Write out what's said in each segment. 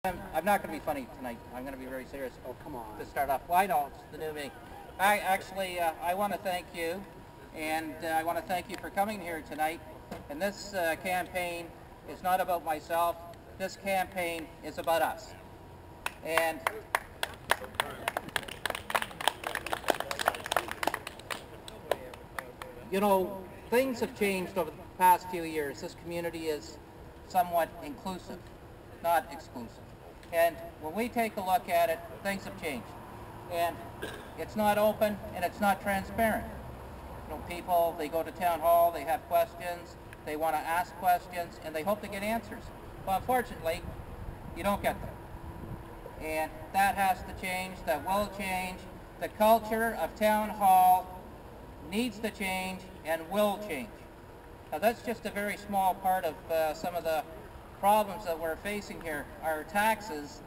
I'm not going to be funny tonight. I'm going to be very serious. Oh, come on. To start off. Why not? It's the new me. I want to thank you, and I want to thank you for coming here tonight. And this campaign is not about myself. This campaign is about us. And you know, things have changed over the past few years. This community is somewhat inclusive, not exclusive. And when we take a look at it, things have changed. And it's not open and it's not transparent. You know, people, they go to town hall, they have questions, they want to ask questions, and they hope to get answers. But unfortunately, you don't get them. And that has to change, that will change. The culture of town hall needs to change and will change. Now that's just a very small part of some of the problems that we're facing here. Our taxes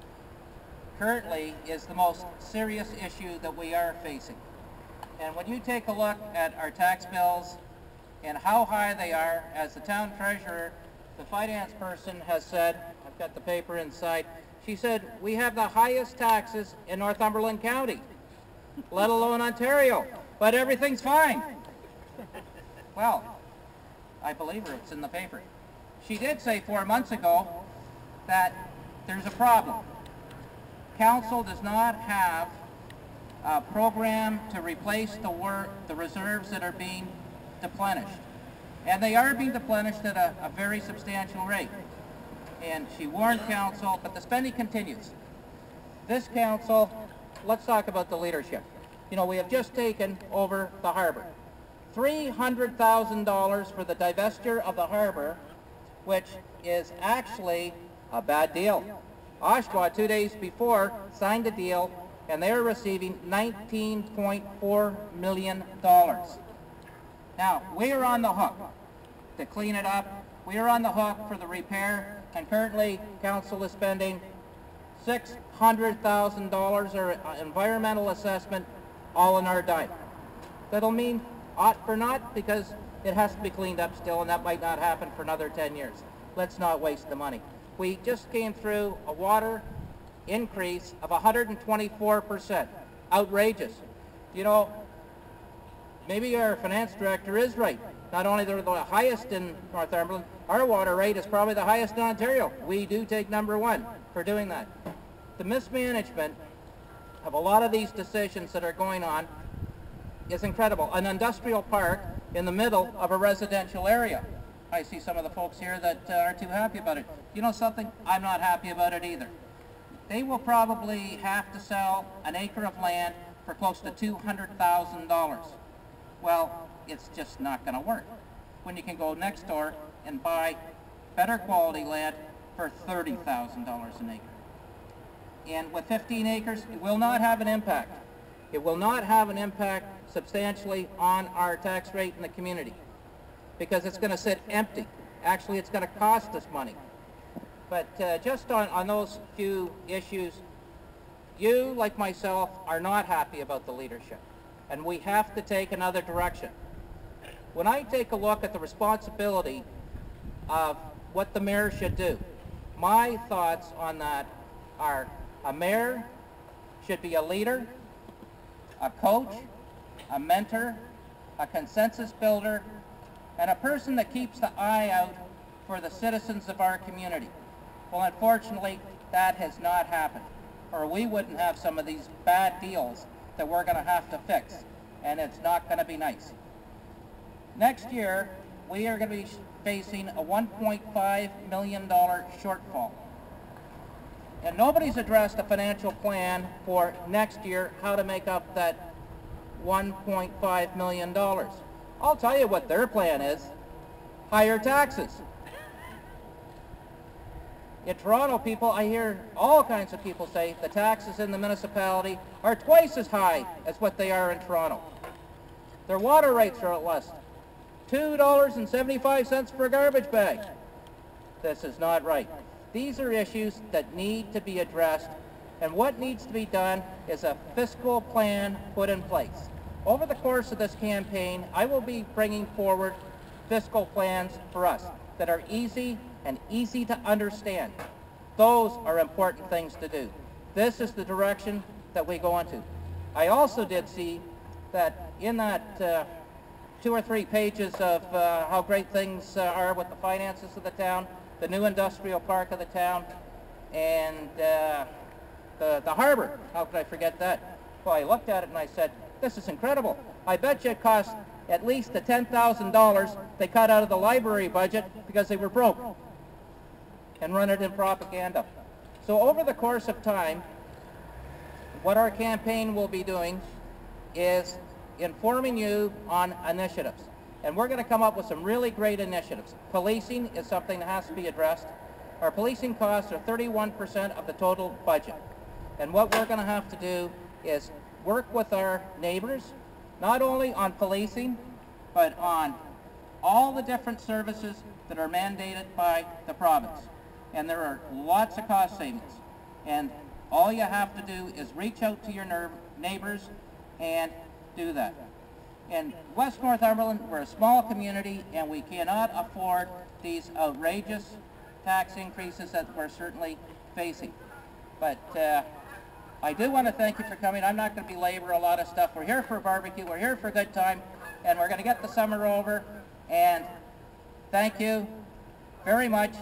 currently is the most serious issue that we are facing. And when you take a look at our tax bills and how high they are, as the town treasurer, the finance person has said, I've got the paper inside, she said, we have the highest taxes in Northumberland County, let alone Ontario, but everything's fine. Well, I believe her, it's in the paper. She did say 4 months ago that there's a problem. Council does not have a program to replace the reserves that are being deplenished. And they are being deplenished at a very substantial rate. And she warned council, but the spending continues. This council, let's talk about the leadership. You know, we have just taken over the harbour. $300,000 for the divestiture of the harbour, which is actually a bad deal. Oshawa 2 days before signed a deal and they're receiving $19.4 million. Now, we are on the hook to clean it up. We are on the hook for the repair, and currently council is spending $600,000 or environmental assessment all in our dime. That'll mean ought for naught because it has to be cleaned up still, and that might not happen for another 10 years. Let's not waste the money. We just came through a water increase of 124%. Outrageous. You know, maybe our finance director is right. Not only they're the highest in Northumberland, our water rate is probably the highest in Ontario. We do take #1 for doing that. The mismanagement of a lot of these decisions that are going on is incredible. An industrial park in the middle of a residential area. I see some of the folks here that aren't too happy about it. You know something? I'm not happy about it either. They will probably have to sell an acre of land for close to $200,000. Well, it's just not going to work when you can go next door and buy better quality land for $30,000 an acre. And with 15 acres, it will not have an impact. It will not have an impact substantially on our tax rate in the community because it's going to sit empty. Actually, it's going to cost us money. But just on those few issues, you, like myself, are not happy about the leadership, and we have to take another direction. When I take a look at the responsibility of what the mayor should do, my thoughts on that are a mayor should be a leader, a coach, a mentor, a consensus builder, and a person that keeps the eye out for the citizens of our community. Well, unfortunately, that has not happened, or we wouldn't have some of these bad deals that we're going to have to fix, and it's not going to be nice. Next year, we are going to be facing a $1.5 million shortfall. And nobody's addressed a financial plan for next year, how to make up that $1.5 million. I'll tell you what their plan is. Higher taxes. In Toronto, people, I hear all kinds of people say the taxes in the municipality are twice as high as what they are in Toronto. Their water rates are less. $2.75 per garbage bag. This is not right. These are issues that need to be addressed, and what needs to be done is a fiscal plan put in place. Over the course of this campaign, I will be bringing forward fiscal plans for us that are easy and easy to understand. Those are important things to do. This is the direction that we go into. I also did see that in that 2 or 3 pages of how great things are with the finances of the town, the new industrial park of the town, and the harbor. How could I forget that? Well, I looked at it and I said, this is incredible. I bet you it cost at least the $10,000 they cut out of the library budget because they were broke, and run it in propaganda. So over the course of time, what our campaign will be doing is informing you on initiatives. And we're going to come up with some really great initiatives. Policing is something that has to be addressed. Our policing costs are 31% of the total budget. And what we're going to have to do is work with our neighbors, not only on policing, but on all the different services that are mandated by the province. And there are lots of cost savings. And all you have to do is reach out to your neighbors and do that. In West Northumberland, we're a small community, and we cannot afford these outrageous tax increases that we're certainly facing. But I do want to thank you for coming. I'm not going to belabor a lot of stuff. We're here for a barbecue, we're here for a good time, and we're going to get the summer over. And thank you very much